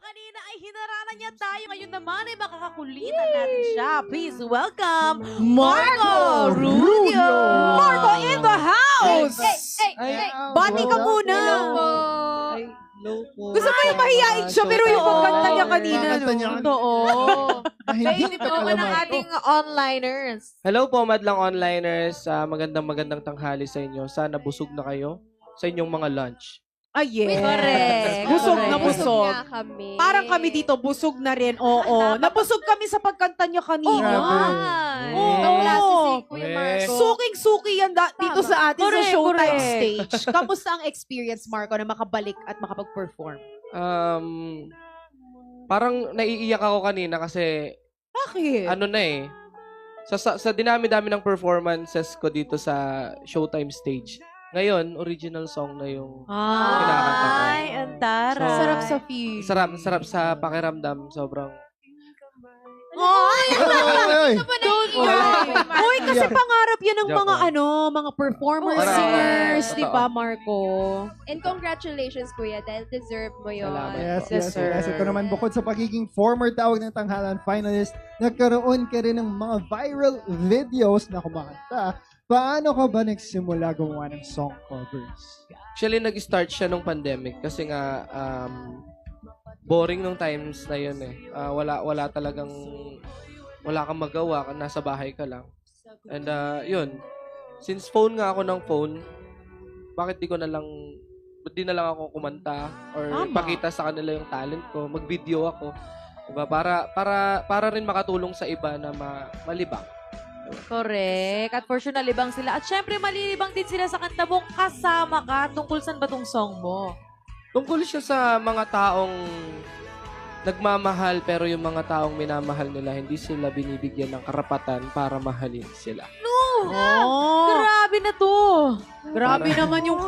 kanina ay hinaranan niya tayo. Ngayon naman ay makakakulitan natin siya. Please welcome Marco Rubio! Marco in the house! Bati ka muna! Hello po. Gusto mo yung mahihain siya, pero yung pagkanta niya kanina, Pagkanta niya no? kanina. Oo. Hindi Kainin ka mo ako ng kalaman. ating onliners. Hello po, madlang onliners. Magandang tanghali sa inyo. Sana busog na kayo sa inyong mga lunch. Ay, yes. Correct. Busog na Correct. busog. na kami. Parang kami dito, busog na rin. Oo. Nabusog kami sa pagkanta niya kanina. Oo. Oo. Klase si Kuya Eh. Marco. Suking-suki yan dito Tama. sa atin Correct, sa Showtime correct. stage. Kamusta ang experience, Marco, na makabalik at makapag-perform? Parang naiiyak ako kanina kasi Bakit? ano na eh. Sa dinami-dami ng performances ko dito sa Showtime stage. Ngayon, original song na yung kinakanta ko. Ay, antara. So, Sarap sa feel. sarap sa pakiramdam. Sobrang Ay! Ay, Uy, kasi pangarap yan ng Joke mga lang. mga performers, Marami. singers, Totoo. di ba, Marco? And congratulations, Kuya, dahil deserve mo yun. Salamat. Yes. sir. Ito naman bukod sa pagiging former tawag ng tanghalan finalist, nagkaroon ka rin ng mga viral videos na kumakanta. Paano ka ba nagsimula gumawa ng song covers? Actually, nag-start siya nung pandemic kasi nga boring nung times na yun eh. Wala kang magawa, nasa bahay ka lang. And yun, since phone nga ako ng phone, ba't di na lang ako kumanta or Tama. pakita sa kanila yung talent ko, mag-video ako. Diba? Para rin makatulong sa iba na malibang. Correct. At for sure, nalibang sila. At syempre, malilibang din sila sa kanta mong Kasama Ka. Tungkol saan ba tong song mo? Tungkol siya sa mga taong nagmamahal pero yung mga taong minamahal nila hindi sila binibigyan ng karapatan para mahalin sila. Oh, Grabe na to. grabe naman yung...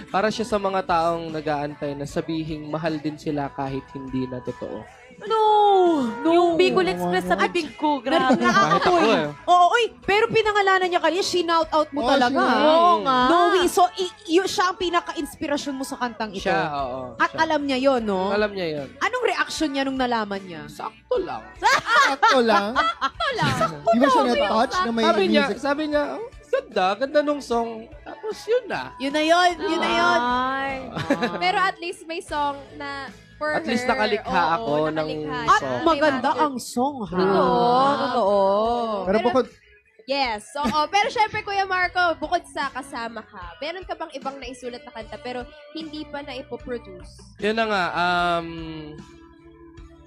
Para siya sa mga taong nag-aantay na sabihing mahal din sila kahit hindi na totoo. No. Yung Bicol Express sa bibig ko. Grabe. Kahit ako eh. Oo, pero pinangalanan niya kanina, shout out mo Oh, talaga. shout Oo nga. Noe, so siya ang pinaka-inspirasyon mo sa kantang ito. Siya, oo. At siya. alam niya yon, no? Alam niya yun. Anong reaction niya nung nalaman niya? Sakto lang. Sakto lang. Di ba siya na-touch na may music? Sabi niya, oh, ganda nung song. Tapos yun na. Yun na yun, yun na yun. Ay. Pero at least may song na for At her. least nakalikha ako ng nakalikha At siya. maganda Diba? ang song, ha? Totoo. Pero bukod, Yes. Oo. Pero syempre, Kuya Marco, bukod sa Kasama Ka, meron ka bang ibang naisulat na kanta pero hindi pa na ipoproduce? Yun na nga.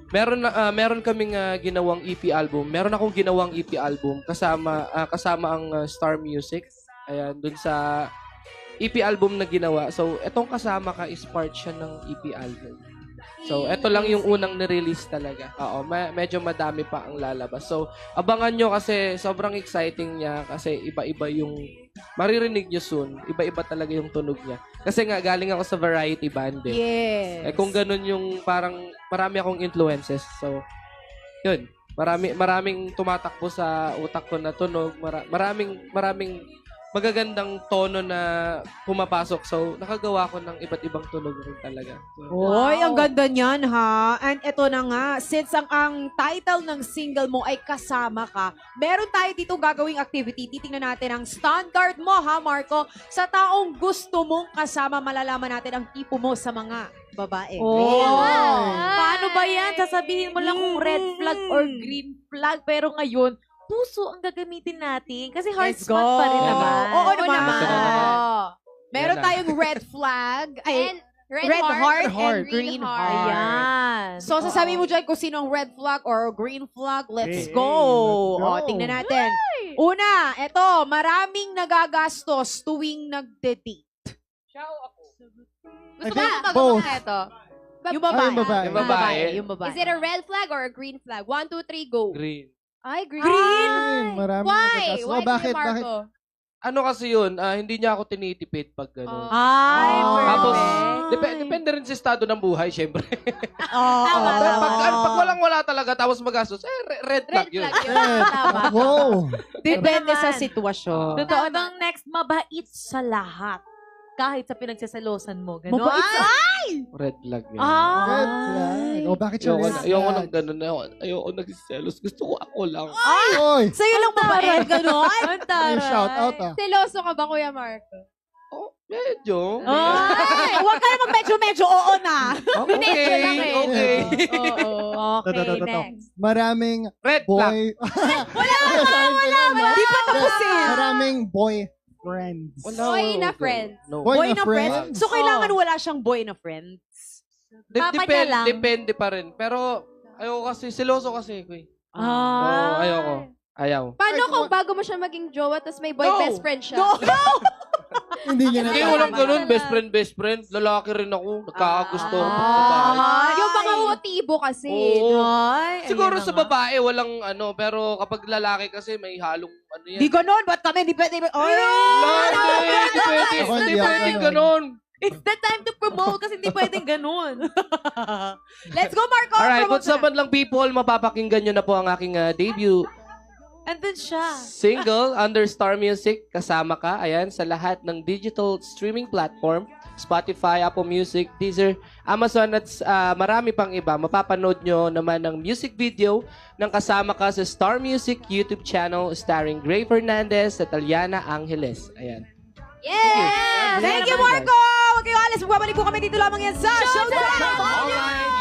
Meron kaming ginawang EP album. Meron akong ginawang EP album kasama ang Star Music. Ayan, dun sa EP album na ginawa. So, etong Kasama Ka is part siya ng EP album. So, eto lang yung unang nirelease talaga. Oo, medyo madami pa ang lalabas. So, abangan nyo kasi sobrang exciting niya kasi iba-iba yung maririnig nyo soon. Iba-iba talaga yung tunog niya. Kasi nga, galing ako sa variety band eh. Yes. Eh kung ganun yung parang marami akong influences. So, yun. Maraming tumatakbo sa utak ko na tunog. Maraming magagandang tono na pumapasok. So, nakagawa ko ng iba't ibang tunog rin talaga. So, Oy, ang ganda niyan, ha? And eto na nga, since ang title ng single mo ay Kasama Ka, meron tayo dito gagawing activity. Titingnan natin ang standard mo, ha, Marco? Sa taong gusto mong kasama, malalaman natin ang tipo mo sa mga babae. Oh. Ay. Paano ba yan? Sasabihin mo lang kung red flag or green flag. Pero ngayon, puso ang gagamitin natin. Kasi heart Let's spot go. pa rin naman. Oo naman. Ito na naman. Meron Yan na. tayong red flag. Ay, And red, red heart, and green green heart. heart. Ayan. so sasabihin mo dyan kung sino ang red flag or green flag. Let's Okay, go. let's go. O, tingnan natin. Una, eto, maraming nagagastos tuwing nagde-date. Gusto I mo think ba both. magawa ito? Yung babae. yung babae. Yung babae. Yung babae. Is it a red flag or a green flag? 1, 2, 3, go. green. Ay, green. Marami Why? Why, bakit? Kuya Marco? Ano kasi yun, hindi niya ako tinitipid pag gano'n. Ay, Oh. Tapos, perfect. depende rin sa estado ng buhay, syempre. Oo. Tama, tama. Pag walang-wala talaga, tapos magastos, red flag Red yun. flag yun. Tama. Wow. Depende sa naman. sitwasyon. Totoo bang next, mabait sa lahat. Kahit sa pinagsasalosan mo. Ganon. Mabait sa... Red flag yun. Ah. Red flag. O bakit siya red Ayoko flag? ng ganun. Ayoko nagsiselos. Gusto ko ako lang. Oy! Sa'yo lang mabait, gano'n? Ang taray. Ay, shout out ah. Seloso ka ba, Kuya Marco? Oh, medyo. Ay, huwag ka na medyo oo na. Medyo lang eh. Okay. Oo. Okay, Ito. next. Maraming Red flag. boy... Wala. Di pa tapusin. Maraming boy friends. Boy na friends. No. Boy na friends? So, kailangan wala siyang boy na friends. Papa niya lang. Depende pa rin. Pero, ayoko kasi, seloso kasi ko eh. Ah. Ayoko. Ayaw. Paano kung bago mo siya maging jowa tapos may boy No. best friend siya? Hindi niya na Hindi, walang ganun. Best friend. Lalaki rin ako. Nagkakagusto ako sa babae. Yung mga motibo kasi. Oo. Ay, Siguro ayun sa na nga. babae, walang ano. Pero kapag lalaki kasi, may halong ano yan. Di gano'n, ba't kami? Di pwede. Ay! Hindi pwede. Ako, Hindi hindi ako pwede ganun. ganun. It's the time to promote kasi hindi pwedeng ganun. Let's go, Marco! Alright, Promote what's up, na. madlang people? Mapapakinggan nyo na po ang aking debut Andun siya. single under Star Music. Kasama ka, ayan, sa lahat ng digital streaming platform. Spotify, Apple Music, Deezer, Amazon at marami pang iba. Mapapanood nyo naman ng music video ng Kasama Ka sa Star Music YouTube channel starring Gray Fernandez at Aliana Angeles. Ayan. Yes! Thank you, Marco! Huwag kayo alas. Magbabalik po kami dito lamang yan sa Showtime! Alright.